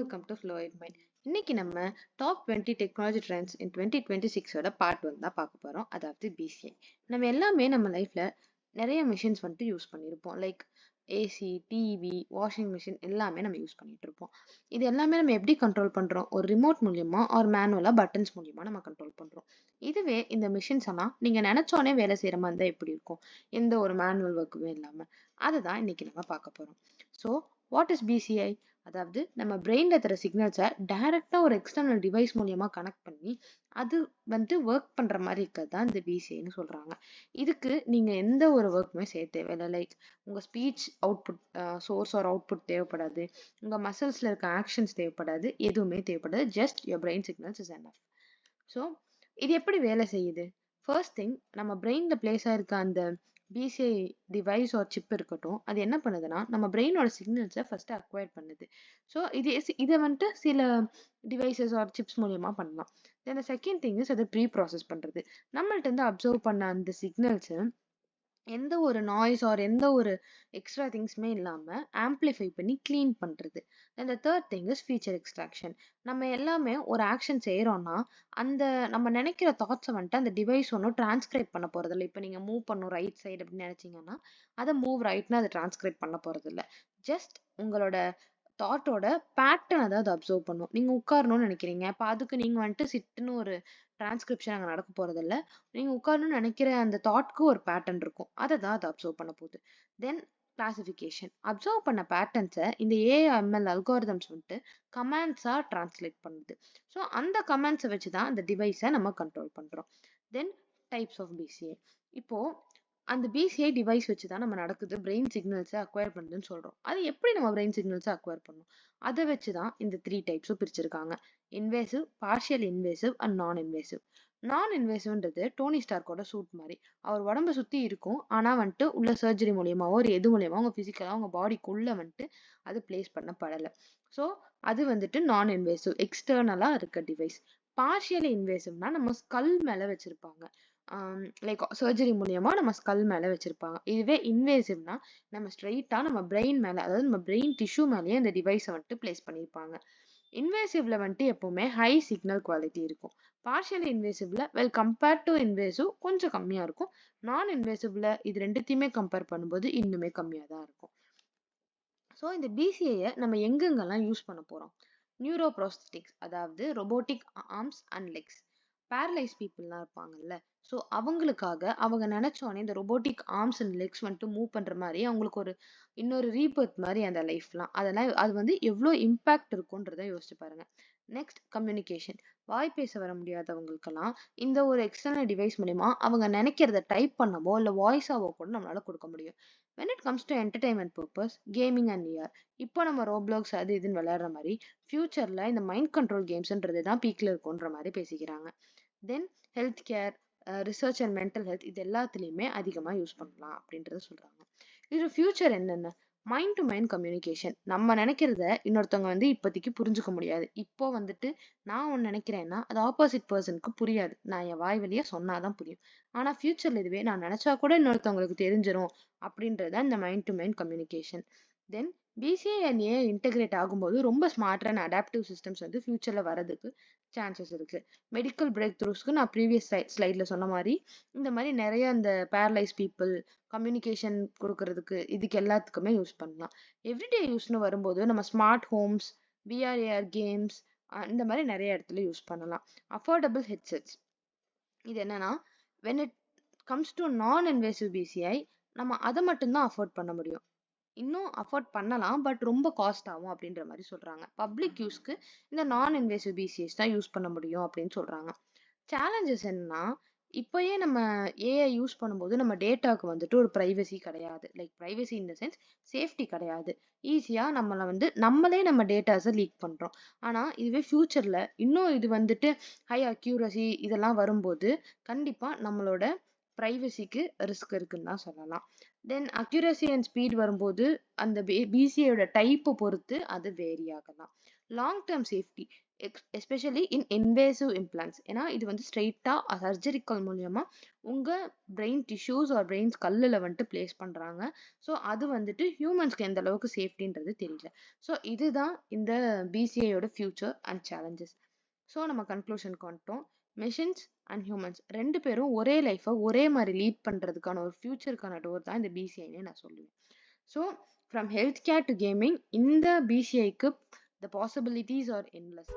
Welcome to ஃப்ளோயிட் Mind. இன்னைக்கு நம்ம top 20 technology trends in 2026ஓட பார்ட் 1 தான் பார்க்க போறோம். அதாவது பிசிஐ. நம்ம எல்லாமே நம்ம லைஃப்ல நிறைய மிஷின்ஸ் வந்துட்டு யூஸ் பண்ணியிருப்போம். Like AC, TV, washing machine எல்லாமே நம்ம யூஸ் பண்ணிட்டு இருப்போம். இது எல்லாமே நம்ம எப்படி கண்ட்ரோல் பண்றோம்? ஒரு ரிமோட் மூலியமா ஒரு மேனுவலா பட்டன்ஸ் மூலியமா நம்ம கண்ட்ரோல் பண்றோம். இதுவே இந்த மிஷின்ஸ் எல்லாம் நீங்க நினைச்சோனே வேலை செய்யற மாதிரி இருந்தா எப்படி இருக்கும்? எந்த ஒரு மேனுவல் ஒர்க்குமே இல்லாம. அதுதான் இன்னைக்கு நம்ம பார்க்க போறோம். So what is PCI? அதாவது நம்ம பிரெயின்ல தர சிக்னல்ஸை டைரக்டா ஒரு எக்ஸ்டர்னல் டிவைஸ் மூலியமா கனெக்ட் பண்ணி அது வந்து ஒர்க் பண்ற மாதிரி இருக்கிறது தான் இந்த பிசிஐன்னு சொல்றாங்க. இதுக்கு நீங்க எந்த ஒரு ஒர்க்குமே செய்ய தேவையில்லை. லைக் உங்க speech output source or output தேவைப்படாது, உங்க மசில்ஸ்ல இருக்க ஆக்ஷன்ஸ் தேவைப்படாது, எதுவுமே தேவைப்படாது. Just your brain signals is enough. So இது எப்படி வேலை செய்யுது? ஃபர்ஸ்ட் திங், நம்ம பிரெயின்ல பிளேஸ் ஆயிருக்க அந்த பிசிஐ டிவைஸ் ஒரு சிப் இருக்கட்டும், அது என்ன பண்ணுதுன்னா நம்ம பிரெயினோட சிக்னல்ஸை ஃபர்ஸ்ட் அக்வயர் பண்ணுது. ஸோ இதை வந்துட்டு சில டிவைசஸ் ஆர் சிப்ஸ் மூலியமா பண்ணலாம். தென் செகண்ட் திங் இஸ் அதை ப்ரீ ப்ராசஸ் பண்றது. நம்மள்ட்ட இருந்து அப்சர்வ் பண்ண அந்த சிக்னல்ஸை எந்த ஒரு நாய்ஸ் ஆர் எந்த ஒரு எக்ஸ்ட்ரா திங்ஸ்மே இல்லாம ஆம்பிளிஃபை பண்ணி க்ளீன் பண்றது. அந்த third thing is feature extraction. நம்ம எல்லாமே ஒரு ஆக்ஷன் செய்யறோம்னா அந்த நம்ம நினைக்கிற தாட்ஸை வந்துட்டு அந்த டிவைஸ் ஒன்றும் டிரான்ஸ்கிரைப் பண்ண போறது இல்லை. இப்போ நீங்க மூவ் பண்ணும் ரைட் சைடு அப்படின்னு நினைச்சீங்கன்னா அதை மூவ் ரைட்னா அதை டிரான்ஸ்கிரைப் பண்ண போறது இல்லை. ஜஸ்ட் உங்களோட தாட்டோட பேட்டர்ன் அதாவது அப்சர்வ் பண்ணும். நீங்க உட்காரணும்னு நினைக்கிறீங்க, அப்ப அதுக்கு நீங்க வந்துட்டு சிட்டுன்னு ஒரு டிரான்ஸ்கிரிப்ஷன் அங்க நடக்க போறது இல்ல. நீங்க உட்காரணும்னு நினைக்கிற அந்த தாட்க்கு ஒரு பேட்டர்ன் இருக்கும், அதை தான் அது அப்சர்வ் பண்ண போகுது. தென் கிளாசிஃபிகேஷன். அப்சர்வ் பண்ண பேட்டர்ன்ஸை இந்த ஏஎம்எல் அல்காரிதம்ஸ் வந்துட்டு கமாண்ட்ஸா டிரான்ஸ்லேட் பண்ணுது. ஸோ அந்த கமாண்ட்ஸை வச்சு தான் அந்த டிவைஸை நம்ம கண்ட்ரோல் பண்றோம். Then types of PCA. இப்போ அந்த பிசிஐ டிவைஸ் வச்சு தான் நம்ம நடக்குது பிரெயின் சிக்னல்ஸை அக்வயர் பண்ணுதுன்னு சொல்றோம். அது எப்படி நம்ம பிரெயின் சிக்னல்ஸை அக்வயர் பண்ணணும்? அதை வச்சு தான் இந்த 3 டைப்ஸும் பிரிச்சிருக்காங்க. இன்வேசிவ், பார்ஷியல் இன்வேசிவ் அண்ட் நான் இன்வேசிவ். நான் இன்வேசிவ்ன்றது டோனி ஸ்டார்க்கோட சூட் மாதிரி. அவர் உடம்ப சுத்தி இருக்கும், ஆனா வந்துட்டு உள்ள சர்ஜரி மூலியமாவோ ஒரு எது மூலியமா அவங்க பிசிக்கலா அவங்க பாடிக்குள்ள வந்துட்டு அது பிளேஸ் பண்ணப்படலை. ஸோ அது வந்துட்டு நான் இன்வேசிவ், எக்ஸ்டர்னலா இருக்க டிவைஸ். பார்ஷியல் இன்வேசிவ்னா நம்ம ஸ்கல் மேல வச்சிருப்பாங்க. லைக் சர்ஜரி மூலியமா நம்ம ஸ்கல் மேல வச்சிருப்பாங்க. இதுவே இன்வேசிவ்னா நம்ம ஸ்ட்ரெயிட்டா நம்ம பிரெயின் மேல, அதாவது நம்ம பிரெயின் டிஷ்யூ மேலேயே அந்த டிவைஸை வந்துட்டு பிளேஸ் பண்ணியிருப்பாங்க. இன்வேசிவ்ல வந்துட்டு எப்பவுமே ஹை சிக்னல் குவாலிட்டி இருக்கும். பார்ஷியல் இன்வேசிவ்ல கம்பேர்ட் டு இன்வேசிவ் கொஞ்சம் கம்மியா இருக்கும். நான் இன்வேசிவ்ல இது ரெண்டுத்தையுமே கம்பேர் பண்ணும்போது இன்னுமே கம்மியா தான் இருக்கும். ஸோ இந்த பிசிஐயை நம்ம எங்கெங்கெல்லாம் யூஸ் பண்ண போறோம்? நியூரோ ப்ரோஸ்தட்டிக்ஸ், அதாவது robotic arms and legs. Paralyse பீப்புள்லாம் இருப்பாங்கல்ல, ஸோ அவங்களுக்காக அவங்க நினைச்சோன்னே இந்த ரொபோட்டிக் ஆர்ம்ஸ் அண்ட் லெக்ஸ் வந்துட்டு மூவ் பண்ற மாதிரி அவங்களுக்கு ஒரு இன்னொரு ரீபர்த் மாதிரி அந்த லைஃப்லாம், அதெல்லாம் அது வந்து எவ்வளோ இம்பாக்ட் இருக்குன்றதை யோசிச்சு பாருங்க. Next, communication. வாய் பேச வர முடியாதவங்களுக்கெல்லாம் இந்த ஒரு எக்ஸ்டர்னல் டிவைஸ் மூலிமா அவங்க நினைக்கிறத டைப் பண்ணவோ இல்லை வாய்ஸாவோ கூட நம்மளால கொடுக்க முடியும். when it comes to entertainment purpose, gaming and VR, இப்போ நம்ம ரோப்ளாக்ஸ் அது இதுன்னு விளையாடுற மாதிரி ஃபியூச்சர்ல இந்த மைண்ட் கண்ட்ரோல் கேம்ஸ்ன்றது தான் பீக்ல இருக்குன்ற மாதிரி பேசிக்கிறாங்க. தென் health care, research and mental health, இது எல்லாத்துலேயுமே அதிகமாக யூஸ் பண்ணலாம் அப்படின்றத சொல்றாங்க. இது ஃபியூச்சர் என்னென்ன? Mind to mind communication. நம்ம நினைக்கிறத இன்னொருத்தவங்க வந்து இப்போதைக்கு புரிஞ்சுக்க முடியாது. இப்போ வந்துட்டு நான் ஒன்று நினைக்கிறேன்னா அது ஆப்போசிட் பர்சனுக்கு புரியாது. நான் என் வாய் வழியா சொன்னாதான் புரியும். ஆனா ஃபியூச்சர்ல இதுவே நான் நினைச்சா கூட இன்னொருத்தவங்களுக்கு தெரிஞ்சிடும் அப்படின்றது இந்த mind to mind communication. Then PCI and AI integrate ஆகும்போது ரொம்ப ஸ்மார்ட் அண்ட் அடாப்டிவ் சிஸ்டம்ஸ் வந்து ஃபியூச்சர்ல வரதுக்கு சான்சஸ் இருக்கு. மெடிக்கல் பிரேக் த்ரூஸ்க்கு நான் ப்ரீவியஸ் ஸ்லைட்ல சொன்ன மாதிரி இந்த மாதிரி நிறைய இந்த பேரலைஸ் பீப்புள் கம்யூனிகேஷன் கொடுக்கறதுக்கு இதுக்கு எல்லாத்துக்குமே யூஸ் பண்ணலாம். எவ்ரிடே யூஸ்னு வரும்போது நம்ம ஸ்மார்ட் ஹோம்ஸ், விஆர்ஏஆர் கேம்ஸ், இந்த மாதிரி நிறைய இடத்துல யூஸ் பண்ணலாம். Affordable headsets. இது என்னன்னா when it comes to நான் இன்வேசிவ் பிசிஐ நம்ம அதை மட்டும்தான் அஃபோர்ட் பண்ண முடியும். இன்னும் அஃபோர்ட் பண்ணலாம், பட் ரொம்ப காஸ்ட் ஆகும் அப்படின்ற மாதிரி சொல்றாங்க. பப்ளிக் யூஸ்க்கு இந்த நான் இன்வேசிவ் பிசிஎஸ் தான் யூஸ் பண்ண முடியும் அப்படின்னு சொல்றாங்க. சேலஞ்சஸ் என்னன்னா, இப்போயே நம்ம ஏஐ யூஸ் பண்ணும்போது நம்ம டேட்டாவுக்கு வந்துட்டு ஒரு ப்ரைவசி கிடையாது. Like privacy in the sense safety கிடையாது. ஈஸியா நம்மளை வந்து நம்மளே நம்ம டேட்டாஸை லீக் பண்றோம். ஆனா இதுவே ஃபியூச்சர்ல இன்னும் இது வந்துட்டு ஹை அக்யூரசி இதெல்லாம் வரும்போது கண்டிப்பா நம்மளோட ப்ரைவசிக்கு ரிஸ்க் இருக்குன்னு தான் சொல்லலாம். தென் அக்யூரசி அண்ட் ஸ்பீட் வரும்போது அந்த பிசிஐயோட டைப்பை பொறுத்து அது வேரி ஆகலாம். Long term safety, especially in invasive implants. ஏன்னா இது வந்து ஸ்ட்ரெயிட்டாக சர்ஜரிக்கல் மூலியமா உங்கள் பிரெயின் டிஷ்யூஸ் ஒரு பிரெயின் ஸ்கல்லில் வந்துட்டு பிளேஸ் பண்ணுறாங்க. ஸோ அது வந்துட்டு ஹியூமன்ஸ்க்கு எந்த அளவுக்கு சேஃப்டின்றது தெரியல. ஸோ இதுதான் இந்த பிசிஐயோட ஃபியூச்சர் அண்ட் சேலஞ்சஸ். ஸோ நம்ம கன்க்ளூஷனுக்கு வந்துட்டோம். மெஷின்ஸ் அண்ட் ஹியூமன்ஸ் ரெண்டு பேரும் ஒரே லைஃப்பை ஒரே மாதிரி லீட் பண்ணுறதுக்கான ஒரு ஃபியூச்சருக்கான டோர் தான் இந்த பிசிஐன்னு நான் சொல்லுவேன். So from health care to gaming, இந்த பிசிஐக்கு the possibilities are endless.